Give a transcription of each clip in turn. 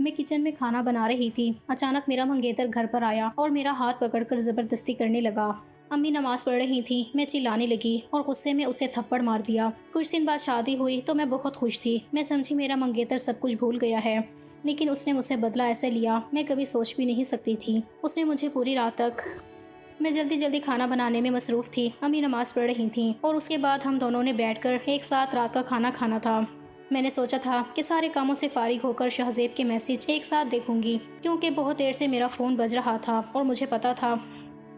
میں کچن میں کھانا بنا رہی تھی، اچانک میرا منگیتر گھر پر آیا اور میرا ہاتھ پکڑ کر زبردستی کرنے لگا۔ امی نماز پڑھ رہی تھی، میں چلانے لگی اور غصے میں اسے تھپڑ مار دیا۔ کچھ دن بعد شادی ہوئی تو میں بہت خوش تھی، میں سمجھی میرا منگیتر سب کچھ بھول گیا ہے، لیکن اس نے مجھ سے بدلہ ایسے لیا میں کبھی سوچ بھی نہیں سکتی تھی۔ اس نے مجھے پوری رات تک میں جلدی کھانا بنانے میں مصروف تھی، امی نماز پڑھ رہی تھیں اور اس کے بعد ہم دونوں نے بیٹھ کر ایک ساتھ رات کا کھانا کھانا تھا۔ میں نے سوچا تھا کہ سارے کاموں سے فارغ ہو کر شہزیب کے میسج ایک ساتھ دیکھوں گی، کیونکہ بہت دیر سے میرا فون بج رہا تھا اور مجھے پتا تھا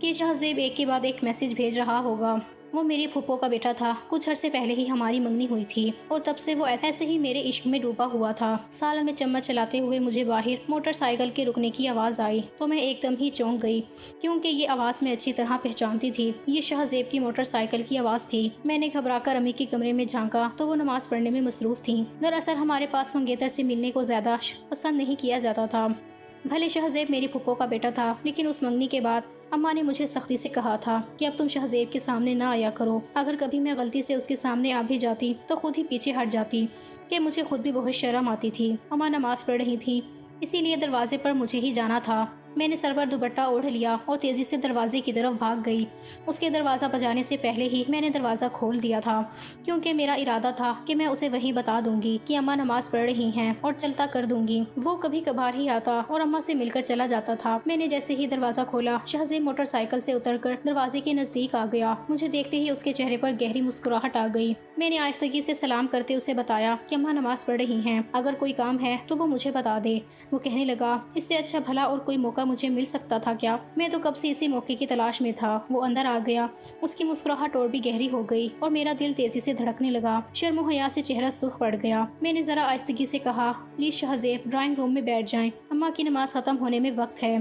کہ شہزیب ایک کے بعد ایک میسج بھیج رہا ہوگا۔ وہ میری پھپھو کا بیٹا تھا، کچھ عرصے پہلے ہی ہماری منگنی ہوئی تھی اور تب سے وہ ایسے ہی میرے عشق میں ڈوبا ہوا تھا۔ سالن میں چمچ چلاتے ہوئے مجھے باہر موٹر سائیکل کے رکنے کی آواز آئی تو میں ایک دم ہی چونک گئی، کیونکہ یہ آواز میں اچھی طرح پہچانتی تھی، یہ شہزیب کی موٹر سائیکل کی آواز تھی۔ میں نے گھبرا کر امی کے کمرے میں جھانکا تو وہ نماز پڑھنے میں مصروف تھیں۔ دراصل ہمارے پاس منگیتر سے ملنے کو زیادہ پسند نہیں کیا جاتا تھا۔ بھلے شہزیب میری پھپھو کا بیٹا تھا، لیکن اس منگنی کے بعد اماں نے مجھے سختی سے کہا تھا کہ اب تم شہزیب کے سامنے نہ آیا کرو۔ اگر کبھی میں غلطی سے اس کے سامنے آ بھی جاتی تو خود ہی پیچھے ہٹ جاتی، کہ مجھے خود بھی بہت شرم آتی تھی۔ اماں نماز پڑھ رہی تھی، اسی لیے دروازے پر مجھے ہی جانا تھا۔ میں نے سر پر دوپٹہ اوڑھ لیا اور تیزی سے دروازے کی طرف بھاگ گئی۔ اس کے دروازہ بجانے سے پہلے ہی میں نے دروازہ کھول دیا تھا، کیونکہ میرا ارادہ تھا کہ میں اسے وہیں بتا دوں گی کہ اماں نماز پڑھ رہی ہیں اور چلتا کر دوں گی۔ وہ کبھی کبھار ہی آتا اور اماں سے مل کر چلا جاتا تھا۔ میں نے جیسے ہی دروازہ کھولا، شہزیب موٹر سائیکل سے اتر کر دروازے کے نزدیک آ گیا۔ مجھے دیکھتے ہی اس کے چہرے پر گہری مسکراہٹ آ گئی۔ میں نے آہستگی سے سلام کرتے اسے بتایا کہ اماں نماز پڑھ رہی ہیں، اگر کوئی کام ہے تو وہ مجھے بتا دے۔ وہ کہنے لگا، اس سے اچھا بھلا اور کوئی موقع مجھے مل سکتا تھا کیا؟ میں تو کب سے اسی موقع کی تلاش میں تھا۔ وہ اندر آ گیا، اس کی مسکراہٹ اور بھی گہری ہو گئی اور میرا دل تیزی سے دھڑکنے لگا۔ شرم و حیا سے چہرہ سرخ پڑ گیا۔ میں نے ذرا آہستگی سے کہا، پلیز شہزیب ڈرائنگ روم میں بیٹھ جائیں، اماں کی نماز ختم ہونے میں وقت ہے۔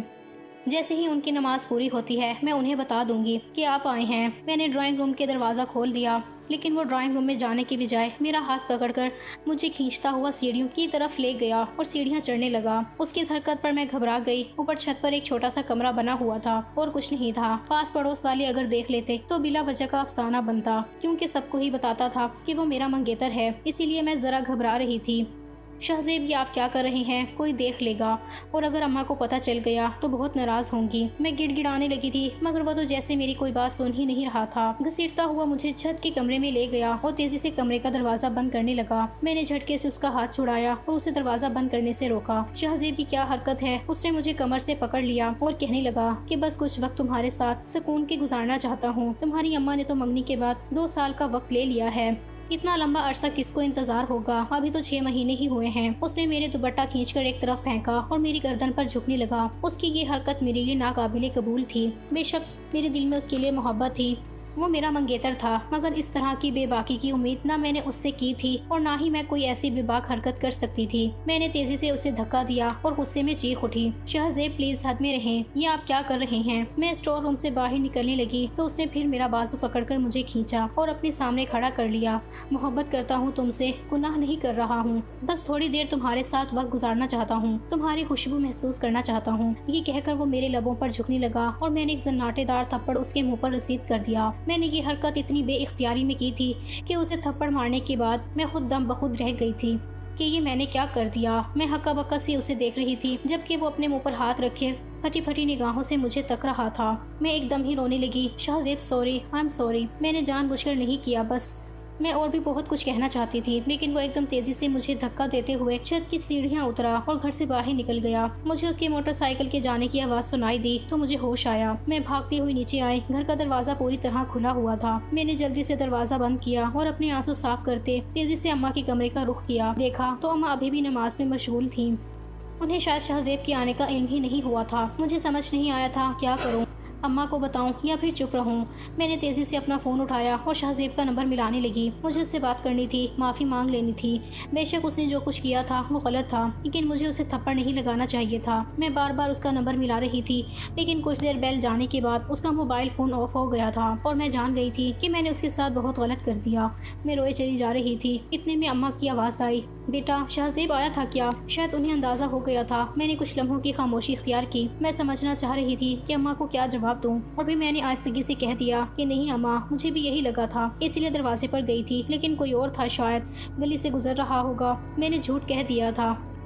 جیسے ہی ان کی نماز پوری ہوتی ہے میں انہیں بتا دوں گی کہ آپ آئے ہیں۔ میں نے ڈرائنگ روم کے دروازہ کھول دیا، لیکن وہ ڈرائنگ روم میں جانے کی بجائے میرا ہاتھ پکڑ کر مجھے کھینچتا ہوا سیڑھیوں کی طرف لے گیا اور سیڑھیاں چڑھنے لگا۔ اس کی اس حرکت پر میں گھبرا گئی۔ اوپر چھت پر ایک چھوٹا سا کمرہ بنا ہوا تھا اور کچھ نہیں تھا۔ پاس پڑوس والے اگر دیکھ لیتے تو بلا وجہ کا افسانہ بنتا، کیونکہ سب کو ہی بتاتا تھا کہ وہ میرا منگیتر ہے، اسی لیے میں ذرا گھبرا رہی تھی۔ شہزیب، یہ آپ کیا کر رہے ہیں؟ کوئی دیکھ لے گا اور اگر اماں کو پتہ چل گیا تو بہت ناراض ہوں گی۔ میں گڑ گڑانے لگی تھی، مگر وہ تو جیسے میری کوئی بات سن ہی نہیں رہا تھا۔ گھسیٹتا ہوا مجھے چھت کے کمرے میں لے گیا اور تیزی سے کمرے کا دروازہ بند کرنے لگا۔ میں نے جھٹکے سے اس کا ہاتھ چھڑایا اور اسے دروازہ بند کرنے سے روکا۔ شہزیب کی کیا حرکت ہے! اس نے مجھے کمر سے پکڑ لیا اور کہنے لگا کہ بس کچھ وقت تمہارے ساتھ سکون کے گزارنا چاہتا ہوں۔ تمہاری اماں نے تو منگنی کے بعد 2 سال کا وقت لے لیا ہے، اتنا لمبا عرصہ کس کو انتظار ہوگا؟ ابھی تو 6 مہینے ہی ہوئے ہیں۔ اس نے میرے دوپٹہ کھینچ کر ایک طرف پھینکا اور میری گردن پر جھکنے لگا۔ اس کی یہ حرکت میرے لیے ناقابل قبول تھی۔ بے شک میرے دل میں اس کے لیے محبت تھی، وہ میرا منگیتر تھا، مگر اس طرح کی بے باکی کی امید نہ میں نے اس سے کی تھی اور نہ ہی میں کوئی ایسی بے باک حرکت کر سکتی تھی۔ میں نے تیزی سے اسے دھکا دیا اور غصے میں چیخ اٹھی، شہزیب پلیز حد میں رہیں، یہ آپ کیا کر رہے ہیں؟ میں اسٹور روم سے باہر نکلنے لگی تو اس نے پھر میرا بازو پکڑ کر مجھے کھینچا اور اپنے سامنے کھڑا کر لیا۔ محبت کرتا ہوں تم سے، گناہ نہیں کر رہا ہوں، بس تھوڑی دیر تمہارے ساتھ وقت گزارنا چاہتا ہوں، تمہاری خوشبو محسوس کرنا چاہتا ہوں۔ یہ کہہ کر وہ میرے لبوں پر جھکنے لگا اور میں نے ایک زناٹے دار تھپڑ اس کے منہ پر رسید کر دیا۔ میں نے یہ حرکت اتنی بے اختیاری میں کی تھی کہ اسے تھپڑ مارنے کے بعد میں خود دم بخود رہ گئی تھی کہ یہ میں نے کیا کر دیا۔ میں ہکا بکا سی اسے دیکھ رہی تھی جبکہ وہ اپنے منہ پر ہاتھ رکھے پھٹی پھٹی نگاہوں سے مجھے تک رہا تھا۔ میں ایک دم ہی رونے لگی، شہزیب سوری، آئی ایم سوری، میں نے جان بوجھ کر نہیں کیا، بس میں اور بھی بہت کچھ کہنا چاہتی تھی، لیکن وہ ایک دم تیزی سے مجھے دھکا دیتے ہوئے چھت کی سیڑھیاں اترا اور گھر سے باہر نکل گیا۔ مجھے اس کی موٹر سائیکل کے جانے کی آواز سنائی دی تو مجھے ہوش آیا۔ میں بھاگتی ہوئی نیچے آئی، گھر کا دروازہ پوری طرح کھلا ہوا تھا۔ میں نے جلدی سے دروازہ بند کیا اور اپنے آنسو صاف کرتے تیزی سے اماں کے کمرے کا رخ کیا۔ دیکھا تو اماں ابھی بھی نماز میں مشغول تھیں، انہیں شاید شہزیب کے آنے کا علم ہی نہیں ہوا تھا۔ مجھے سمجھ نہیں آیا تھا کیا کروں، اماں کو بتاؤں یا پھر چپ رہوں۔ میں نے تیزی سے اپنا فون اٹھایا اور شہزیب کا نمبر ملانے لگی۔ مجھے اس سے بات کرنی تھی، معافی مانگ لینی تھی۔ بے شک اس نے جو کچھ کیا تھا وہ غلط تھا، لیکن مجھے اسے تھپڑ نہیں لگانا چاہیے تھا۔ میں بار بار اس کا نمبر ملا رہی تھی، لیکن کچھ دیر بیل جانے کے بعد اس کا موبائل فون آف ہو گیا تھا اور میں جان گئی تھی کہ میں نے اس کے ساتھ بہت غلط کر دیا۔ میں روئے چلی جا رہی تھی، اتنے میں اماں کی آواز آئی، بیٹا شہزیب آیا تھا کیا؟ شاید انہیں اندازہ ہو گیا تھا۔ میں نے کچھ لمحوں کی خاموشی اختیار کی۔ میں سمجھنا چاہ رہی تھی کہ اماں کو کیا جواب دوں، اور بھی میں نے آہستگی سے کہہ دیا کہ نہیں اماں، مجھے بھی یہی لگا تھا، اس لیے دروازے پر گئی تھی، لیکن کوئی اور تھا، شاید گلی سے گزر رہا ہوگا۔ میں نے جھوٹ کہہ دیا تھا۔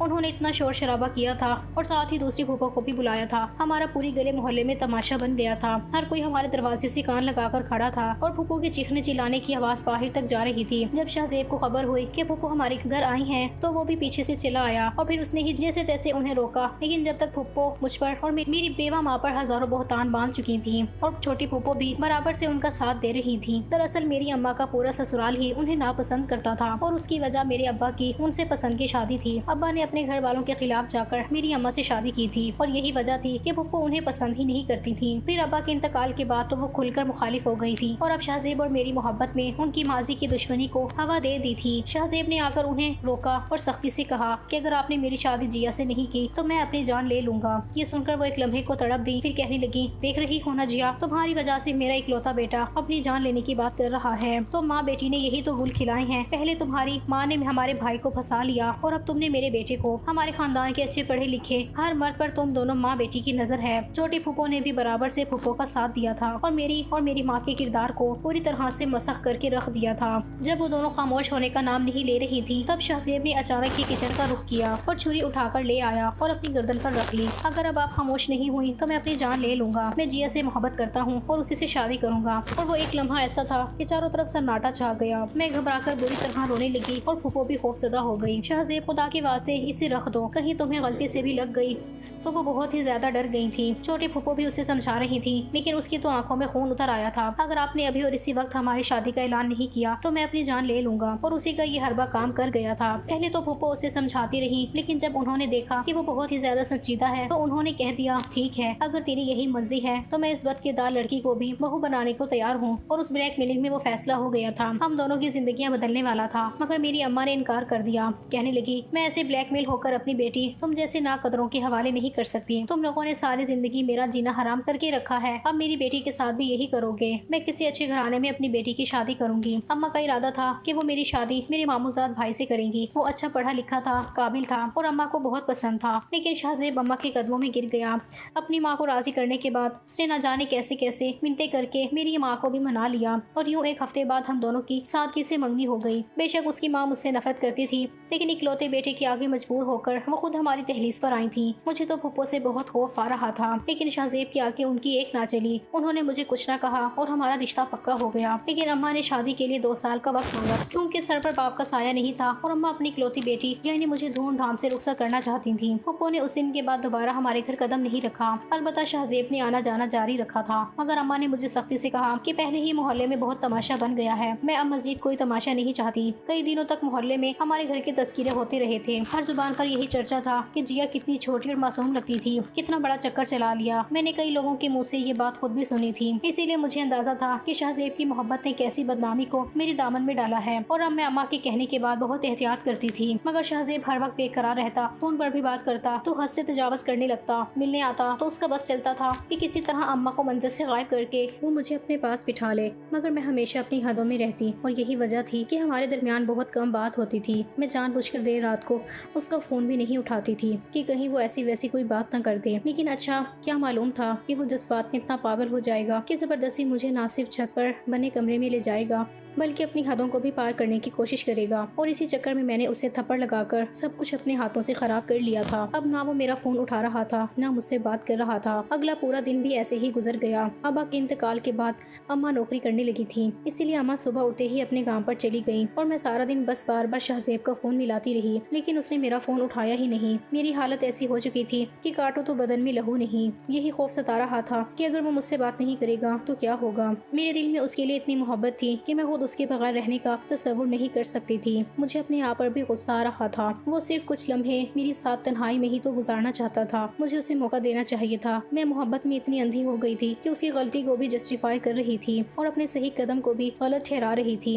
انہوں نے اتنا شور شرابہ کیا تھا اور ساتھ ہی دوسری پھوپھو کو بھی بلایا تھا۔ ہمارا پوری گلے محلے میں تماشا بن گیا تھا۔ ہر کوئی ہمارے دروازے سے کان لگا کر کھڑا تھا اور پھوپھو کے چیخنے چلانے کی آواز باہر تک جا رہی تھی۔ جب شہزیب کو خبر ہوئی کہ پھوپھو ہمارے گھر آئی ہیں تو وہ بھی پیچھے سے چلا آیا اور پھر اس نے ہی جیسے تیسے انہیں روکا، لیکن جب تک پھوپھو مجھ پر اور میری بیوہ ماں پر ہزاروں بہتان باندھ چکی تھیں اور چھوٹی پھوپھو بھی برابر سے ان کا ساتھ دے رہی تھی۔ دراصل میری اماں کا پورا سسرال ہی انہیں ناپسند کرتا تھا اور اس کی وجہ میرے ابا کی ان سے پسند کی شادی تھی۔ ابا نے اپنے گھر والوں کے خلاف جا کر میری اماں سے شادی کی تھی اور یہی وجہ تھی کہ پھوپھو انہیں پسند ہی نہیں کرتی تھی۔ پھر ابا کے انتقال کے بعد تو وہ کھل کر مخالف ہو گئی تھی اور اب شہزیب اور میری محبت میں ان کی ماضی کی دشمنی کو ہوا دے دی تھی۔ شہزیب نے آ کر انہیں روکا اور سختی سے کہا کہ اگر آپ نے میری شادی جیا سے نہیں کی تو میں اپنی جان لے لوں گا۔ یہ سن کر وہ ایک لمحے کو تڑپ دی، پھر کہنے لگی، دیکھ رہی ہو نا جیا، تمہاری وجہ سے میرا اکلوتا بیٹا اپنی جان لینے کی بات کر رہا ہے۔ تو ماں بیٹی نے یہی تو گل کھلائے ہیں، پہلے تمہاری ماں نے ہمارے بھائی کو پھنسا لیا اور اب تم نے میرے بیٹے کو۔ ہمارے خاندان کے اچھے پڑھے لکھے ہر مرد پر تم دونوں ماں بیٹی کی نظر ہے۔ چھوٹی پھوپھو نے بھی برابر سے پھوپھو کا ساتھ دیا تھا اور میری ماں کے کردار کو پوری طرح سے مسخ کر کے رکھ دیا تھا۔ جب وہ دونوں خاموش ہونے کا نام نہیں لے رہی تھی تب شہزیب نے اچانک ہی کچن کا رخ کیا اور چھری اٹھا کر لے آیا اور اپنی گردن پر رکھ لی۔ اگر اب آپ خاموش نہیں ہوئی تو میں اپنی جان لے لوں گا۔ میں جیا سے محبت کرتا ہوں اور اسی سے شادی کروں گا۔ اور وہ ایک لمحہ ایسا تھا کہ چاروں طرف سناٹا چھا گیا۔ میں گھبرا کر بری طرح رونے لگی اور پھوپھو بھی خوفزدہ ہو گئی۔ شہزیب، خدا کے واسطے اسے رکھ دو، کہیں تمہیں غلطی سے بھی لگ گئی تو وہ بہت ہی زیادہ ڈر گئی تھی۔ چھوٹی پھوپھو بھی اسے سمجھا رہی تھی لیکن اس کی تو آنکھوں میں خون اتر آیا تھا۔ اگر آپ نے ابھی اور اسی وقت ہماری شادی کا اعلان نہیں کیا تو میں اپنی جان لے لوں گا۔ اور اسی کا یہ حربہ کام کر گیا تھا۔ پہلے تو پھوپھو اسے سمجھاتی رہی لیکن جب انہوں نے دیکھا کہ وہ بہت ہی زیادہ سنجیدہ ہے تو انہوں نے کہہ دیا، ٹھیک ہے، اگر تیری یہی مرضی ہے تو میں اس بد کردار لڑکی کو بھی بہو بنانے کو تیار ہوں۔ اور اس بلیک میلنگ میں وہ فیصلہ ہو گیا تھا، ہم دونوں کی زندگیاں بدلنے والا تھا، مگر میری اماں نے انکار کر دیا۔ کہنے لگی، میں ایسے بلیک میل ہو کر اپنی بیٹی تم جیسے ناقدروں کے حوالے نہیں کر سکتی۔ تم لوگوں نے ساری زندگی میرا جینا حرام کر کے رکھا ہے، اب میری بیٹی کے ساتھ بھی یہی کرو گے۔ میں کسی اچھے گھرانے میں اپنی بیٹی کی شادی کروں گی۔ اماں کا ارادہ تھا کہ وہ میری شادی میرے ماموزاد بھائی سے کریں گی۔ وہ اچھا پڑھا لکھا تھا، قابل تھا اور اماں کو بہت پسند تھا، لیکن شہزیب اماں کے قدموں میں گر گیا۔ اپنی ماں کو راضی کرنے کے بعد اس نے نہ جانے کیسے کیسے منتیں کر کے میری ماں کو بھی منا لیا اور یوں ایک ہفتے بعد ہم دونوں کی سادگی سے منگنی ہو گئی۔ بے شک اس کی ماں مجھ سے نفرت کرتی تھی لیکن اکلوتے بیٹے کے آگے مجبور ہو کر وہ خود ہماری دہلیز پر آئی تھیں۔ مجھے تو پھوپھو سے بہت خوف آ رہا تھا لیکن شہزیب کے آگے ان کی ایک نہ چلی۔ انہوں نے مجھے کچھ نہ کہا اور ہمارا رشتہ پکا ہو گیا، لیکن اماں نے شادی کے لیے 2 سال کا وقت مانگا کیونکہ سر پر باپ کا سایہ نہیں تھا اور اماں اپنی اکلوتی بیٹی یعنی مجھے دھوم دھام سے رخصت کرنا چاہتی تھیں۔ پھوپھو نے اس دن کے بعد دوبارہ ہمارے گھر قدم نہیں رکھا۔ البتہ شہزیب نے آنا جانا جاری رکھا تھا، مگر اماں نے مجھے سختی سے کہا کہ پہلے ہی محلے میں بہت تماشا بن گیا ہے، میں اب مزید کوئی تماشا نہیں چاہتی۔ کئی دنوں تک محلے میں ہمارے گھر کے تذکرے ہوتے رہے تھے، ہر زبان پر یہی چرچا تھا کہ جیا کتنی چھوٹی اور معصوم لگتی تھی، کتنا بڑا چکر چلا لیا۔ میں نے کئی لوگوں کے منہ سے یہ بات خود بھی سنی تھی، اسی لیے مجھے اندازہ تھا کہ شہزیب کی محبت نے کیسی بدنامی کو میری دامن میں ڈالا ہے اور اب میں اماں کے کہنے کے بعد بہت احتیاط کرتی تھی۔ مگر شہزیب ہر وقت بے قرار رہتا، فون پر بھی بات کرتا تو حد سے تجاوز کرنے لگتا، ملنے آتا تو اس کا بس چلتا تھا کہ کسی طرح اماں کو منظر سے غائب کر کے وہ مجھے اپنے پاس بٹھا لے، مگر میں ہمیشہ اپنی حدوں میں رہتی اور یہی وجہ تھی کہ ہمارے درمیان بہت کم بات ہوتی تھی۔ میں جان بوجھ کر دیر رات کو اس کا فون بھی نہیں اٹھاتی تھی کہ کہیں وہ ایسی ویسی کوئی بات نہ کر دے، لیکن اچھا کیا معلوم تھا کہ وہ جذبات میں اتنا پاگل ہو جائے گا کہ زبردستی مجھے نہ صرف چھت پر بنے کمرے میں لے جائے گا بلکہ اپنی حدوں کو بھی پار کرنے کی کوشش کرے گا۔ اور اسی چکر میں نے اسے تھپڑ لگا کر سب کچھ اپنے ہاتھوں سے خراب کر لیا تھا۔ اب نہ وہ میرا فون اٹھا رہا تھا نہ مجھ سے بات کر رہا تھا۔ اگلا پورا دن بھی ایسے ہی گزر گیا۔ ابا کے انتقال کے بعد اماں نوکری کرنے لگی تھی، اسی لیے اماں صبح اٹھتے ہی اپنے کام پر چلی گئیں اور میں سارا دن بس بار بار شہزیب کا فون ملاتی رہی، لیکن اس نے میرا فون اٹھایا ہی نہیں۔ میری حالت ایسی ہو چکی تھی کہ کاٹو تو بدن میں لہو نہیں۔ یہی خوف ستا رہا تھا کہ اگر وہ مجھ سے بات نہیں کرے گا تو کیا ہوگا۔ میرے دل میں اس کے لیے اتنی محبت تھی کہ میں خود اس کے بغیر رہنے کا تصور نہیں کر سکتی تھی۔ مجھے اپنے آپ پر بھی غصہ آ رہا تھا۔ وہ صرف کچھ لمحے میری ساتھ تنہائی میں ہی تو گزارنا چاہتا تھا، مجھے اسے موقع دینا چاہیے تھا۔ میں محبت میں اتنی اندھی ہو گئی تھی کہ اس کی غلطی کو بھی جسٹیفائی کر رہی تھی اور اپنے صحیح قدم کو بھی غلط ٹھہرا رہی تھی۔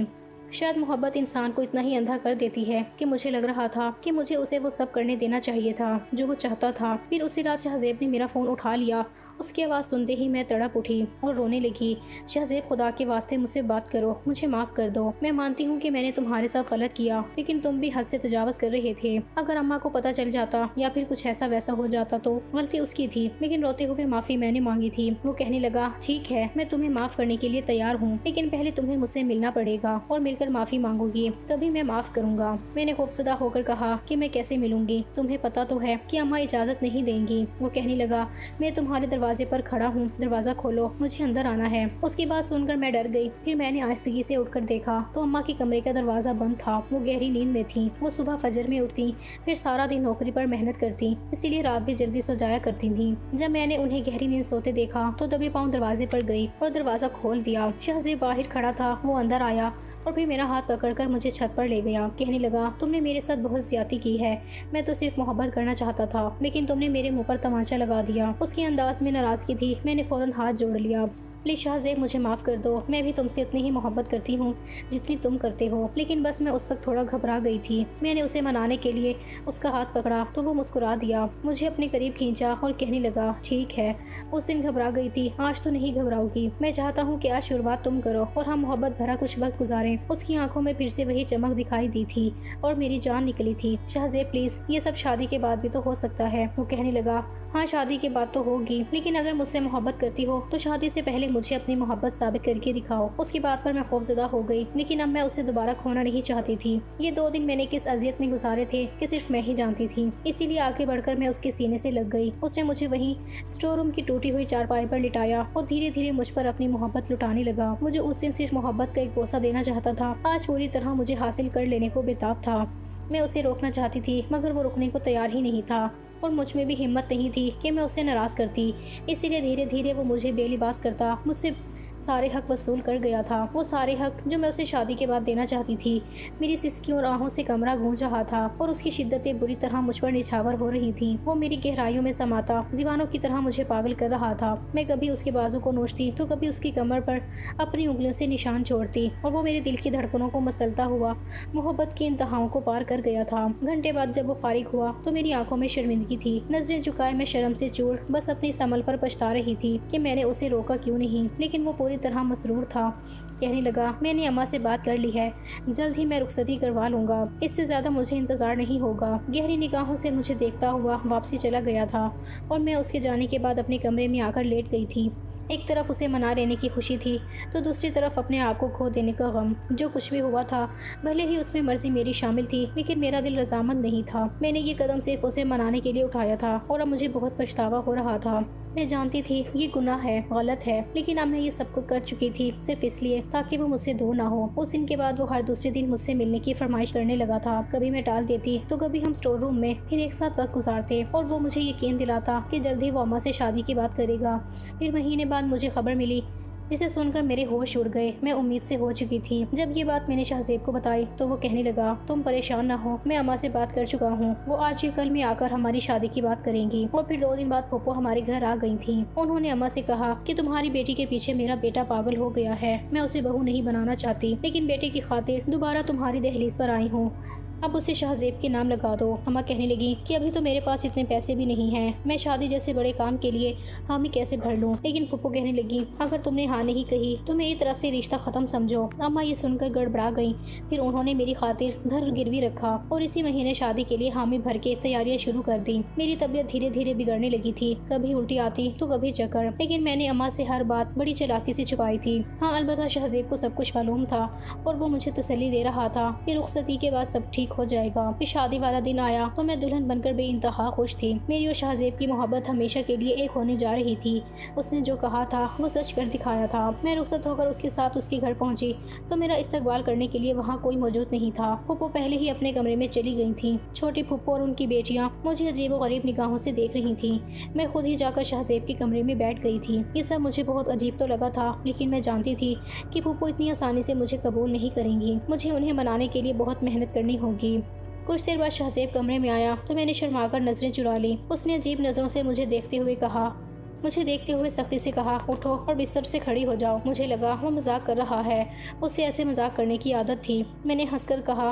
شاید محبت انسان کو اتنا ہی اندھا کر دیتی ہے کہ مجھے لگ رہا تھا کہ مجھے اسے وہ سب کرنے دینا چاہیے تھا جو وہ چاہتا تھا۔ پھر اسی رات شہزیب نے میرا فون اٹھا لیا اس کی آواز سنتے ہی میں تڑپ اٹھی اور رونے لگی۔ شہزیب خدا کے واسطے مجھ سے بات کرو، مجھے معاف کر دو۔ میں مانتی ہوں کہ میں نے تمہارے ساتھ غلط کیا، لیکن تم بھی حد سے تجاوز کر رہے تھے۔ اگر اماں کو پتہ چل جاتا یا پھر کچھ ایسا ویسا ہو جاتا تو غلطی اس کی تھی، لیکن روتے ہوئے معافی میں نے مانگی تھی۔ وہ کہنے لگا ٹھیک ہے، میں تمہیں معاف کرنے کے لیے تیار ہوں، لیکن پہلے تمہیں مجھ سے ملنا پڑے گا اور مل کر معافی مانگو گی، تبھی میں معاف کروں گا۔ میں نے خوفزدہ ہو کر کہا کہ میں کیسے ملوں گی، تمہیں پتہ تو ہے کہ اماں اجازت نہیں دیں گی۔ وہ کہنے لگا میں تمہارے دروازے پر کھڑا ہوں، دروازہ کھولو، مجھے اندر آنا ہے۔ اس کی بات سن کر میں ڈر گئی۔ پھر میں نے آہستگی سے اٹھ کر دیکھا تو اماں کے کمرے کا دروازہ بند تھا۔ وہ گہری نیند میں تھیں۔ وہ صبح فجر میں اٹھتی، پھر سارا دن نوکری پر محنت کرتی، اسی لیے رات بھی جلدی سو جایا کرتی تھیں۔ جب میں نے انہیں گہری نیند سوتے دیکھا تو دبے پاؤں دروازے پر گئی اور دروازہ کھول دیا۔ شہزیب باہر کھڑا تھا، وہ اندر آیا اور پھر میرا ہاتھ پکڑ کر مجھے چھت پر لے گیا۔ کہنے لگا تم نے میرے ساتھ بہت زیادتی کی ہے، میں تو صرف محبت کرنا چاہتا تھا، لیکن تم نے میرے منہ پر تمانچہ لگا دیا۔ اس کے انداز میں ناراضگی تھی۔ میں نے فوراً ہاتھ جوڑ لیا۔ پلیز شہزیب مجھے معاف کر دو، میں بھی تم سے اتنی ہی محبت کرتی ہوں جتنی تم کرتے ہو، لیکن بس میں اس وقت تھوڑا گھبرا گئی تھی۔ میں نے اسے منانے کے لیے اس کا ہاتھ پکڑا تو وہ مسکرا دیا، مجھے اپنے قریب کھینچا اور کہنے لگا ٹھیک ہے، اس دن گھبرا گئی تھی، آج تو نہیں گھبراؤ گی۔ میں چاہتا ہوں کہ آج شروعات تم کرو اور ہم محبت بھرا کچھ وقت گزاریں۔ اس کی آنکھوں میں پھر سے وہی چمک دکھائی دی تھی اور میری جان نکلی تھی۔ شہزیب پلیز، یہ سب شادی کے بعد بھی تو ہو سکتا ہے۔ وہ کہنے لگا ہاں شادی کے بعد تو ہوگی، لیکن اگر مجھ سے محبت کرتی ہو تو شادی سے پہلے مجھے اپنی محبت ثابت کر کے دکھاؤ۔ اس کی بات پر میں خوفزدہ ہو گئی، لیکن اب میں اسے دوبارہ کھونا نہیں چاہتی تھی۔ یہ 2 دن میں نے کس اذیت میں گزارے تھے کہ صرف میں ہی جانتی تھی، اسی لیے آگے بڑھ کر میں اس کے سینے سے لگ گئی۔ اس نے مجھے وہیں اسٹور روم کی ٹوٹی ہوئی چارپائی پر لٹایا اور دھیرے دھیرے مجھ پر اپنی محبت لٹانے لگا۔ مجھے اس دن صرف محبت کا ایک بوسہ دینا چاہتا تھا، آج پوری طرح مجھے حاصل کر لینے کو بےتاب تھا۔ میں اسے روکنا چاہتی تھی مگر وہ رکنے کو تیار ہی نہیں تھا اور مجھ میں بھی ہمت نہیں تھی کہ میں اسے ناراض کرتی، اسی لیے دھیرے دھیرے وہ مجھے بے لباس کرتا، مجھ سے سارے حق وصول کر گیا تھا، وہ سارے حق جو میں اسے شادی کے بعد دینا چاہتی تھی۔ میری سسکیوں اور آہوں سے کمرہ گونج رہا تھا اور اس کی شدتیں بری طرح مجھ پر نچھاور ہو رہی تھیں۔ وہ میری گہرائیوں میں سماتا دیوانوں کی طرح مجھے پاگل کر رہا تھا۔ میں کبھی اس کے بازو کو نوچتی تو کبھی اس کی کمر پر اپنی انگلیوں سے نشان چھوڑتی اور وہ میرے دل کی دھڑکنوں کو مسلتا ہوا محبت کی انتہاؤں کو پار کر گیا تھا۔ گھنٹے بعد جب وہ فارغ ہوا تو میری آنکھوں میں شرمندگی تھی، نظریں جھکائے میں شرم سے چور بس اپنی اس عمل پر پچھتا رہی تھی کہ میں نے اسے روکا کیوں نہیں، لیکن وہ پوری طرح مسرور تھا۔ کہنے لگا میں نے اماں سے بات کر لی ہے، جلد ہی میں رخصتی کروا لوں گا، اس سے زیادہ مجھے انتظار نہیں ہوگا۔ گہری نگاہوں سے مجھے دیکھتا ہوا واپسی چلا گیا تھا اور میں اس کے جانے کے بعد اپنے کمرے میں آ کر لیٹ گئی تھی۔ ایک طرف اسے منا لینے کی خوشی تھی تو دوسری طرف اپنے آپ کو کھو دینے کا غم۔ جو کچھ بھی ہوا تھا بھلے ہی اس میں مرضی میری شامل تھی، لیکن میرا دل رضامند نہیں تھا۔ میں نے یہ قدم صرف اسے منانے کے لیے اٹھایا تھا اور اب مجھے بہت پچھتاوا ہو رہا تھا۔ میں جانتی تھی یہ گناہ ہے، غلط ہے، لیکن اب میں یہ سب کچھ کر چکی تھی صرف اس لیے تاکہ وہ مجھ سے دور نہ ہو۔ اس دن کے بعد وہ ہر دوسرے دن مجھ سے ملنے کی فرمائش کرنے لگا تھا، کبھی میں ٹال دیتی تو کبھی ہم اسٹور روم میں پھر ایک ساتھ وقت گزارتے اور وہ مجھے یقین دلاتا کہ جلد ہی وہ اماں سے شادی کی بات کرے گا۔ پھر مہینے بعد مجھے خبر ملی جسے سن کر میرے ہوش اڑ گئے۔ میں امید سے ہو چکی تھی۔ جب یہ بات میں نے شہزیب کو بتائی تو وہ کہنے لگا تم پریشان نہ ہو، میں اماں سے بات کر چکا ہوں، وہ آج یا کل میں آ کر ہماری شادی کی بات کریں گی۔ اور پھر 2 دن بعد پھپھو ہمارے گھر آ گئی تھیں۔ انہوں نے اماں سے کہا کہ تمہاری بیٹی کے پیچھے میرا بیٹا پاگل ہو گیا ہے، میں اسے بہو نہیں بنانا چاہتی، لیکن بیٹے کی خاطر دوبارہ تمہاری دہلیز پر آئی ہوں، اب اسے شہزیب کے نام لگا دو۔ اماں کہنے لگی کہ ابھی تو میرے پاس اتنے پیسے بھی نہیں ہیں، میں شادی جیسے بڑے کام کے لیے حامی کیسے بھر لوں۔ لیکن پھپھو کہنے لگی اگر تم نے ہاں نہیں کہی تو میری طرف سے رشتہ ختم سمجھو۔ اماں یہ سن کر گڑبڑا گئیں، پھر انہوں نے میری خاطر گھر گروی رکھا اور اسی مہینے شادی کے لیے حامی بھر کے تیاریاں شروع کر دیں۔ میری طبیعت دھیرے دھیرے بگڑنے لگی تھی، کبھی الٹی آتی تو کبھی چکر، لیکن میں نے اماں سے ہر بات بڑی چالاکی سے چھپائی تھی۔ ہاں البتہ شہزیب کو سب کچھ معلوم تھا اور وہ مجھے تسلی دے رہا تھا کہ رخصتی کے بعد سب ٹھیک ہو جائے گا۔ شادی والا دن آیا تو میں دلہن بن کر بے انتہا خوش تھی۔ میری اور شہزیب کی محبت ہمیشہ کے لیے ایک ہونے جا رہی تھی۔ اس نے جو کہا تھا وہ سچ کر دکھایا تھا۔ میں رخصت ہو کر اس کے ساتھ اس کے گھر پہنچی تو میرا استقبال کرنے کے لیے وہاں کوئی موجود نہیں تھا۔ پھپھو پہلے ہی اپنے کمرے میں چلی گئی تھیں۔ چھوٹی پھپھو اور ان کی بیٹیاں مجھے عجیب و غریب نگاہوں سے دیکھ رہی تھیں۔ میں خود ہی جا کر شہزیب کے کمرے میں بیٹھ گئی تھی۔ یہ سب مجھے بہت عجیب تو لگا تھا، لیکن میں جانتی تھی کہ پھپھو اتنی آسانی سے مجھے قبول نہیں کریں گی، مجھے انہیں منانے کے لیے بہت محنت کرنی ہوگی۔ کچھ دیر بعد شہزیب کمرے میں آیا تو میں نے شرما کر نظریں چرا لیں۔ اس نے عجیب نظروں سے مجھے دیکھتے ہوئے سختی سے کہا اٹھو اور بستر سے کھڑی ہو جاؤ۔ مجھے لگا وہ مذاق کر رہا ہے، اسے ایسے مذاق کرنے کی عادت تھی۔ میں نے ہنس کر کہا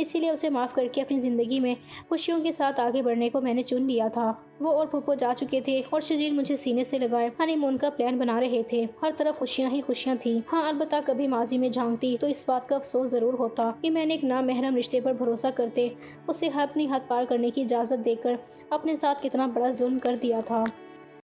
اسی لیے اسے معاف کر کے اپنی زندگی میں خوشیوں کے ساتھ آگے بڑھنے کو میں نے چن لیا تھا۔ وہ اور پھپھو جا چکے تھے اور شجیل مجھے سینے سے لگائے ہنی مون کا پلان بنا رہے تھے۔ ہر طرف خوشیاں ہی خوشیاں تھیں۔ ہاں البتہ کبھی ماضی میں جھانکتی تو اس بات کا افسوس ضرور ہوتا کہ میں نے ایک نامحرم رشتے پر بھروسہ کرتے اسے اپنی حد پار کرنے کی اجازت دے کر اپنے ساتھ کتنا بڑا ظلم کر دیا تھا۔